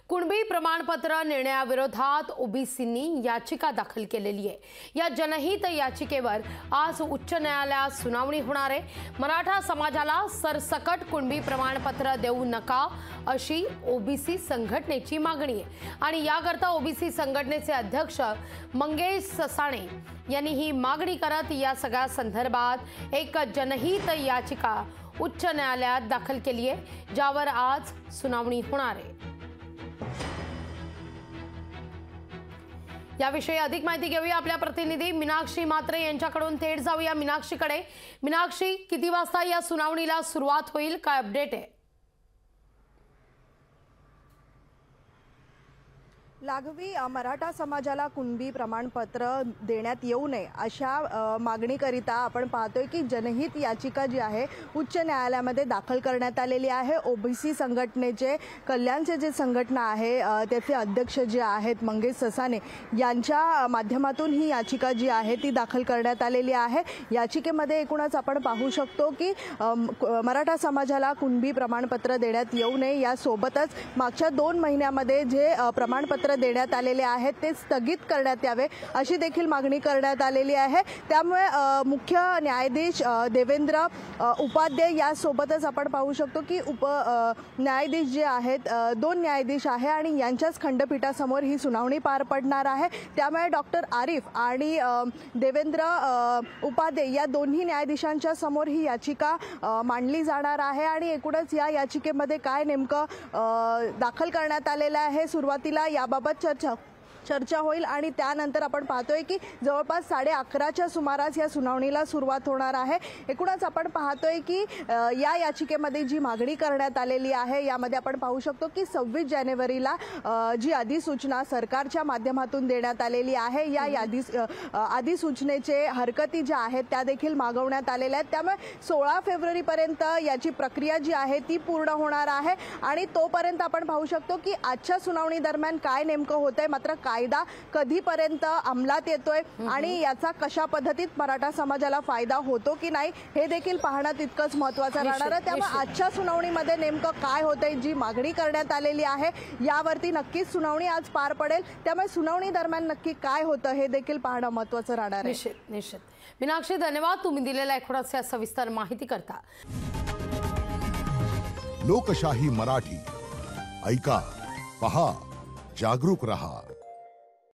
कुणबी प्रमाणपत्र निर्णयाविरोधात ओबीसींनी याचिका दाखल केलेली आहे। या जनहित याचिकेवर आज उच्च न्यायालयात सुनावणी होणार आहे। मराठा समाजाला सरसकट कुणबी प्रमाणपत्र देऊ नका अशी ओबीसी संघटनेची मागणी आहे आणि याकरता ओबीसी संघटनेचे अध्यक्ष मंगेश ससाणे यांनी ही मागणी करत या सगळ्या संदर्भात एक जनहित याचिका उच्च न्यायालयात दाखल केली आहे, ज्यावर आज सुनावणी होणार आहे। याविषयी अधिक माहिती घेऊया आपल्या प्रतिनिधी मीनाक्षी मात्रे यांच्याकडून। थेट जाऊया मीनाक्षीकडे। मीनाक्षी, किती वाजता या सुनावणीला सुरुवात होईल, काय अपडेट आहे? लागवी मराठा समाजाला कुणबी प्रमाणपत्र देण्यात येऊ नये अशा मागणीकरिता आपण पाहतोय की जनहित याचिका जी आहे उच्च न्यायालयामध्ये दाखल करण्यात आलेली आहे। ओबीसी संघटनेचे कल्याणचे जे संघटना आहे त्याचे अध्यक्ष जे आहेत मंगेश ससाणे यांच्या माध्यमातून ही याचिका जी आहे ती दाखल करण्यात आलेली आहे। याचिकेमध्ये एकूणच आपण पाहू शकतो की मराठा समाजाला कुणबी प्रमाणपत्र देण्यात येऊ नये, यासोबतच मागच्या 2 महिन्यामध्ये जे प्रमाणपत्र देण्यात आलेले आहेत ते स्थगित करण्यात यावे अशी देखील मागणी करण्यात आलेली आहे। त्यामुळे मुख्य न्यायाधीश देवेंद्र उपाध्याय यासोबतच आपण पाहू शकतो की न्यायाधीश जे आहेत 2 न्यायाधीश आहे आणि यांच्याच खंडपीठासमोर ही सुनावणी पार पडणार आहे। त्यामुळे डॉक्टर आरिफ आणि देवेंद्र उपाध्याय या दोन्ही न्यायाधीशांच्या समोर ही याचिका मांडली जाणार आहे आणि एकूणच या याचिकेमध्ये काय नेमकं दाखल करण्यात आलेलं आहे, सुरुवातीला याबाबत चर्चा होईल आणि त्यानंतर आपण पाहतोय की जवळपास 11:30च्या सुमारास या सुनावणीला सुरुवात होणार आहे। एकूणच आपण पाहतोय की या याचिकेमध्ये जी मागणी करण्यात आलेली आहे यामध्ये आपण पाहू शकतो की 26 जानेवारीला जी अधिसूचना सरकारच्या माध्यमातून देण्यात आलेली आहे या अधिसूचनेचे हरकती ज्या आहेत त्या देखील मागवण्यात आलेल्या आहेत। त्यामुळे 16 फेब्रुवारीपर्यंत याची प्रक्रिया जी आहे ती पूर्ण होणार आहे आणि तोपर्यंत आपण पाहू शकतो की आजच्या सुनावणी दरम्यान काय नेमकं होतंय, मात्र कायदा कधीपर्यंत अंमलात येतोय आणि याचा कशा पद्धतीत मराठा समाजाला फायदा होतो की नाही हे देखील पाहणं तितकंच महत्त्वाचं राहणार आहे। त्यामुळे आजच्या सुनावणीमध्ये नेमकं काय होतंय, जी मागणी करण्यात आलेली आहे यावरती नक्कीच सुनावणी आज पार पडेल। त्यामुळे सुनावणी दरम्यान नक्की काय होतं हे देखील पाहणं महत्त्वाचं राहणार आहे। निश्चित। मीनाक्षी, धन्यवाद तुम्ही दिलेल्या एकूणच सविस्तर माहिती करता। लोकशाही मराठी ऐका, पहा, जागरूक रहा।